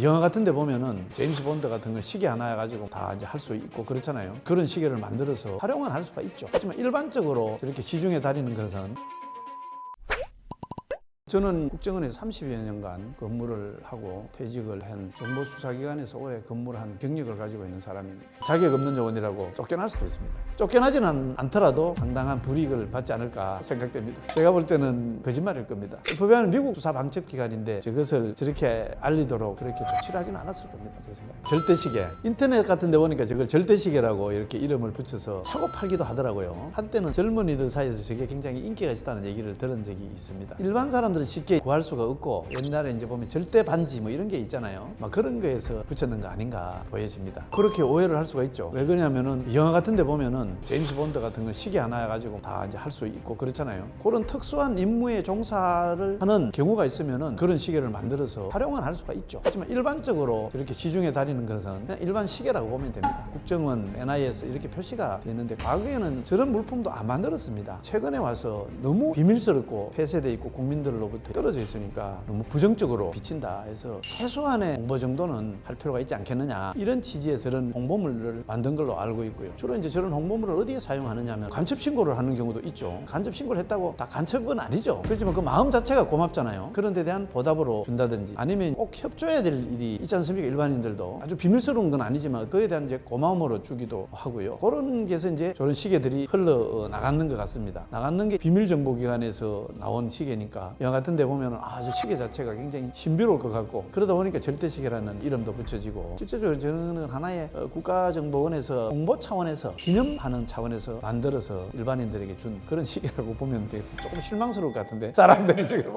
영화 같은 데 보면은 제임스 본드 같은 거 시계 하나 해가지고 다 이제 할 수 있고 그렇잖아요. 그런 시계를 만들어서 활용은 할 수가 있죠. 하지만 일반적으로 저렇게 시중에 다니는 것은 저는 국정원에서 30여 년간 근무를 하고 퇴직을 한 정보수사기관에서 오래 근무를 한 경력을 가지고 있는 사람입니다. 자격 없는 요원이라고 쫓겨날 수도 있습니다. 쫓겨나지는 않더라도 상당한 불이익을 받지 않을까 생각됩니다. 제가 볼 때는 거짓말일 겁니다. FBI는 미국 수사방첩기관인데 저것을 저렇게 알리도록 그렇게 조치를 하지는 않았을 겁니다. 제 생각. 절대시계. 인터넷 같은 데 보니까 저걸 절대시계라고 이렇게 이름을 붙여서 사고 팔기도 하더라고요. 한때는 젊은이들 사이에서 저게 굉장히 인기가 있다는 얘기를 들은 적이 있습니다. 일반 사람들은 쉽게 구할 수가 없고 옛날에 이제 보면 절대 반지 뭐 이런 게 있잖아요. 막 그런 거에서 붙였는 거 아닌가 보여집니다. 그렇게 오해를 할 수가 있죠. 왜 그러냐면은 영화 같은 데 보면은 제임스 본드 같은 거 시계 하나 해가지고 다 이제 할 수 있고 그렇잖아요. 그런 특수한 임무에 종사를 하는 경우가 있으면은 그런 시계를 만들어서 활용은 할 수가 있죠. 하지만 일반적으로 이렇게 시중에 다니는 것은 그냥 일반 시계라고 보면 됩니다. 국정원, NIS 이렇게 표시가 되는데 과거에는 저런 물품도 안 만들었습니다. 최근에 와서 너무 비밀스럽고 폐쇄돼 있고 국민들로 부터 떨어져 있으니까 너무 부정적으로 비친다 해서 최소한의 홍보 정도는 할 필요가 있지 않겠느냐 이런 취지에서 저런 홍보물을 만든 걸로 알고 있고요. 주로 이제 저런 홍보물을 어디에 사용하느냐 하면 간첩 신고를 하는 경우도 있죠. 간첩 신고를 했다고 다 간첩은 아니죠. 그렇지만 그 마음 자체가 고맙잖아요. 그런 데 대한 보답으로 준다든지 아니면 꼭 협조해야 될 일이 있지 않습니까? 일반인들도 아주 비밀스러운 건 아니지만 그에 대한 이제 고마움으로 주기도 하고요. 그런 게서 이제 저런 시계들이 흘러 나가는 것 같습니다. 나가는 게 비밀정보기관에서 나온 시계니까 영화 같은 데 보면 저 시계 자체가 굉장히 신비로울 것 같고 그러다 보니까 절대시계라는 이름도 붙여지고 실제적으로 저는 하나의 국가정보원에서 홍보 차원에서 기념하는 차원에서 만들어서 일반인들에게 준 그런 시계라고 보면 되겠습니다. 조금 실망스러울 것 같은데 사람들이 지금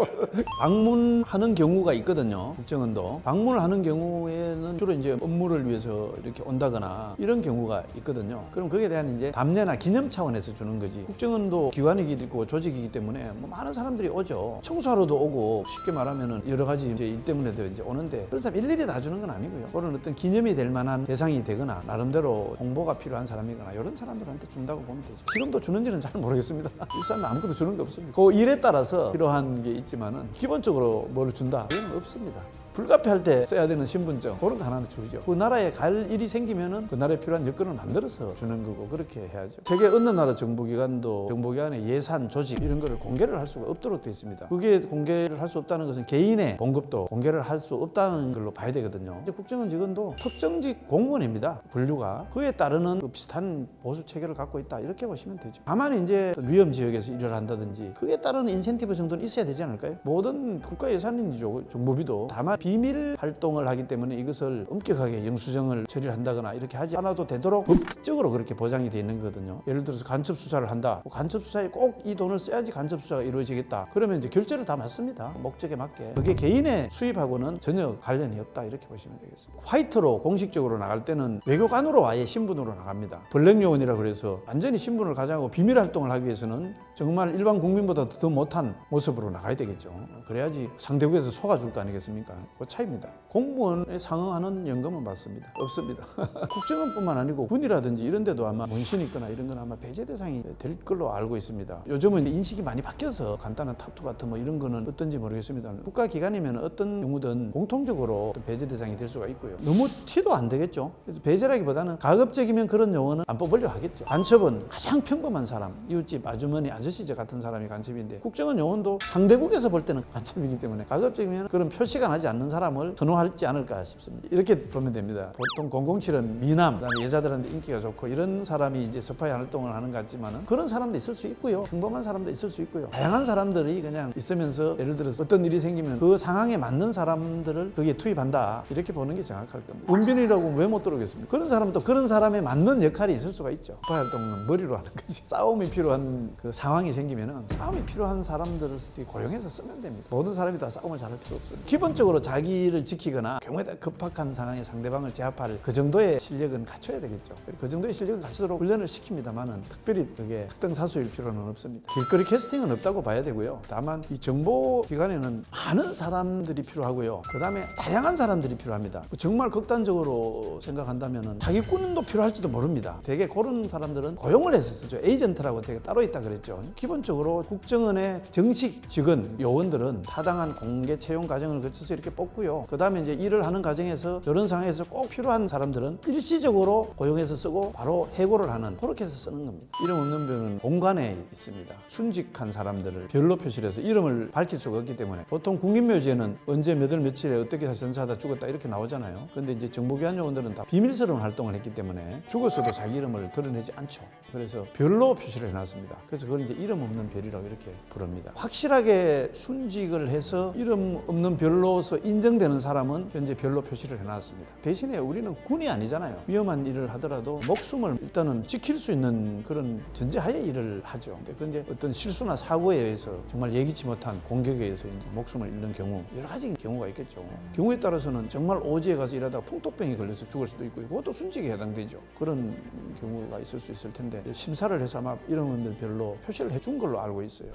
방문하는 경우가 있거든요. 국정원도 방문을 하는 경우에는 주로 이제 업무를 위해서 이렇게 온다거나 이런 경우가 있거든요. 그럼 거기에 대한 이제 답례나 기념 차원에서 주는 거지. 국정원도 기관이기도 있고 조직이기 때문에 뭐 많은 사람들이 오죠. 청소하러도 오고 쉽게 말하면은 여러 가지 이제 일 때문에도 이제 오는데 그런 사람 일일이 다 주는 건 아니고요. 그런 어떤 기념이 될 만한 대상이 되거나 나름대로 홍보가 필요한 사람이거나 이런 사람들한테 준다고 보면 되죠. 지금도 주는지는 잘 모르겠습니다. 일사람은 아무것도 주는 게 없습니다. 그 일에 따라서 필요한 게 있지만은 기본적으로 뭘 준다 이건 없습니다. 불가피할 때 써야 되는 신분증 그런 거 하나는 주죠. 그 나라에 갈 일이 생기면은 그 나라에 필요한 여건을 만들어서 주는 거고 그렇게 해야죠. 세계 어느 나라 정보기관도 정보기관의 예산, 조직 이런 거를 공개를 할 수가 없도록 되어 있습니다. 그게 공개를 할 수 없다는 것은 개인의 봉급도 공개를 할 수 없다는 걸로 봐야 되거든요. 이제 국정원 직원도 특정직 공무원입니다. 분류가 그에 따르는 그 비슷한 보수 체계를 갖고 있다 이렇게 보시면 되죠. 다만 이제 위험 지역에서 일을 한다든지 그에 따른 인센티브 정도는 있어야 되지 않을까요? 모든 국가 예산이죠. 정보비도. 다만 비밀 활동을 하기 때문에 이것을 엄격하게 영수증을 처리를 한다거나 이렇게 하지 않아도 되도록 법적으로 그렇게 보장이 되어 있는 거거든요. 예를 들어서 간첩 수사를 한다. 간첩 수사에 꼭 이 돈을 써야지 간첩 수사가 이루어지겠다. 그러면 이제 결제를 다 맞습니다. 목적에 맞게. 그게 개인의 수입하고는 전혀 관련이 없다. 이렇게 보시면 되겠습니다. 화이트로 공식적으로 나갈 때는 외교관으로 아예 신분으로 나갑니다. 블랙 요원이라 그래서 완전히 신분을 가장하고 비밀 활동을 하기 위해서는 정말 일반 국민보다 더 못한 모습으로 나가야 되겠죠. 그래야지 상대국에서 속아줄 거 아니겠습니까? 그 차이입니다. 공무원에 상응하는 연금은 받습니다. 없습니다. 국정원뿐만 아니고 군이라든지 이런 데도 아마 문신 있거나 이런 건 아마 배제 대상이 될 걸로 알고 있습니다. 요즘은 인식이 많이 바뀌어서 간단한 타투 같은 뭐 이런 거는 어떤지 모르겠습니다. 국가기관이면 어떤 경우든 공통적으로 배제 대상이 될 수가 있고요. 너무 티도 안 되겠죠. 그래서 배제라기보다는 가급적이면 그런 용어는 안 뽑으려 하겠죠. 간첩은 가장 평범한 사람, 이웃집 아주머니, 아저씨 같은 사람이 간첩인데 국정원 요원도 상대국에서 볼 때는 간첩이기 때문에 가급적이면 그런 표시가 나지 않는 사람을 선호하지 않을까 싶습니다. 이렇게 보면 됩니다. 보통 007은 미남, 그다음에 여자들한테 인기가 좋고 이런 사람이 이제 스파이 활동을 하는 것 같지만은 그런 사람도 있을 수 있고요. 평범한 사람도 있을 수 있고요. 다양한 사람들이 그냥 있으면서 예를 들어서 어떤 일이 생기면 그 상황에 맞는 사람들을 거기에 투입한다. 이렇게 보는 게 정확할 겁니다. 문변이라고 왜 못 들어오겠습니까? 그런 사람은 또 그런 사람에 맞는 역할이 있을 수가 있죠. 스파이 활동은 머리로 하는 거지. 싸움이 필요한 그 상황이 생기면은 싸움이 필요한 사람들을 고용해서 쓰면 됩니다. 모든 사람이 다 싸움을 잘할 필요 없습니다. 기본적으로 자기를 지키거나 경우에 따라 급박한 상황에 상대방을 제압할 그 정도의 실력은 갖춰야 되겠죠. 그 정도의 실력을 갖추도록 훈련을 시킵니다만은 특별히 그게 특등 사수일 필요는 없습니다. 길거리 캐스팅은 없다고 봐야 되고요. 다만 이 정보기관에는 많은 사람들이 필요하고요. 그 다음에 다양한 사람들이 필요합니다. 정말 극단적으로 생각한다면은 사기꾼도 필요할지도 모릅니다. 되게 그런 사람들은 고용을 해서 쓰죠. 에이전트라고 되게 따로 있다 그랬죠. 기본적으로 국정원의 정식 직원, 요원들은 타당한 공개 채용 과정을 거쳐서 이렇게 뽑아 뽑고요. 그 다음에 이제 일을 하는 과정에서 이런 상황에서 꼭 필요한 사람들은 일시적으로 고용해서 쓰고 바로 해고를 하는, 그렇게 해서 쓰는 겁니다. 이름 없는 별은 공관에 있습니다. 순직한 사람들을 별로 표시를 해서 이름을 밝힐 수가 없기 때문에 보통 국립묘지에는 언제 몇 월 며칠에 어떻게 전사하다 죽었다 이렇게 나오잖아요. 그런데 이제 정보기관 요원들은 다 비밀스러운 활동을 했기 때문에 죽었어도 자기 이름을 드러내지 않죠. 그래서 별로 표시를 해놨습니다. 그래서 그걸 이제 이름 없는 별이라고 이렇게 부릅니다. 확실하게 순직을 해서 이름 없는 별로서 인정되는 사람은 현재 별로 표시를 해놨습니다. 대신에 우리는 군이 아니잖아요. 위험한 일을 하더라도 목숨을 일단은 지킬 수 있는 그런 전제하에 일을 하죠. 근데 그 이제 어떤 실수나 사고에 의해서 정말 예기치 못한 공격에 의해서 이제 목숨을 잃는 경우, 여러 가지 경우가 있겠죠. 경우에 따라서는 정말 오지에 가서 일하다가 풍토병이 걸려서 죽을 수도 있고, 그것도 순직에 해당되죠. 그런 경우가 있을 수 있을 텐데 심사를 해서 아마 이름 없는 별로 표시를 해준 걸로 알고 있어요.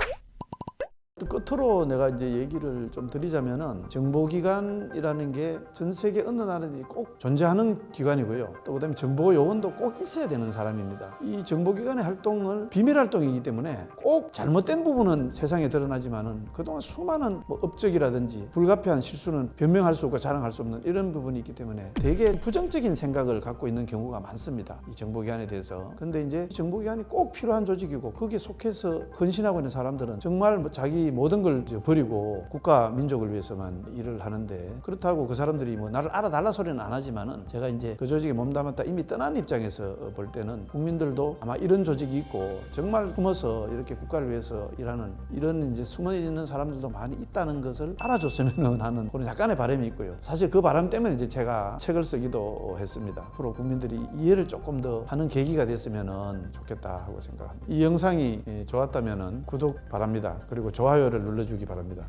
끝으로 내가 이제 얘기를 좀 드리자면은 정보기관이라는 게 전 세계 어느 나라든지 꼭 존재하는 기관이고요. 또 그다음에 정보 요원도 꼭 있어야 되는 사람입니다. 이 정보기관의 활동을 비밀 활동이기 때문에 꼭 잘못된 부분은 세상에 드러나지만은 그동안 수많은 뭐 업적이라든지 불가피한 실수는 변명할 수 없고 자랑할 수 없는 이런 부분이 있기 때문에 되게 부정적인 생각을 갖고 있는 경우가 많습니다. 이 정보기관에 대해서. 근데 이제 정보기관이 꼭 필요한 조직이고 거기에 속해서 헌신하고 있는 사람들은 정말 뭐 자기 모든 걸 버리고 국가 민족을 위해서만 일을 하는데, 그렇다고 그 사람들이 뭐 나를 알아달라 소리는 안 하지만은 제가 이제 그 조직에 몸담았다 이미 떠난 입장에서 볼 때는 국민들도 아마 이런 조직이 있고 정말 숨어서 이렇게 국가를 위해서 일하는 이런 이제 숨어 있는 사람들도 많이 있다는 것을 알아줬으면 하는 그런 약간의 바람이 있고요. 사실 그 바람 때문에 이제 제가 책을 쓰기도 했습니다. 앞으로 국민들이 이해를 조금 더 하는 계기가 됐으면 좋겠다 하고 생각합니다. 이 영상이 좋았다면은 구독 바랍니다. 그리고 좋아요를 눌러주기 바랍니다.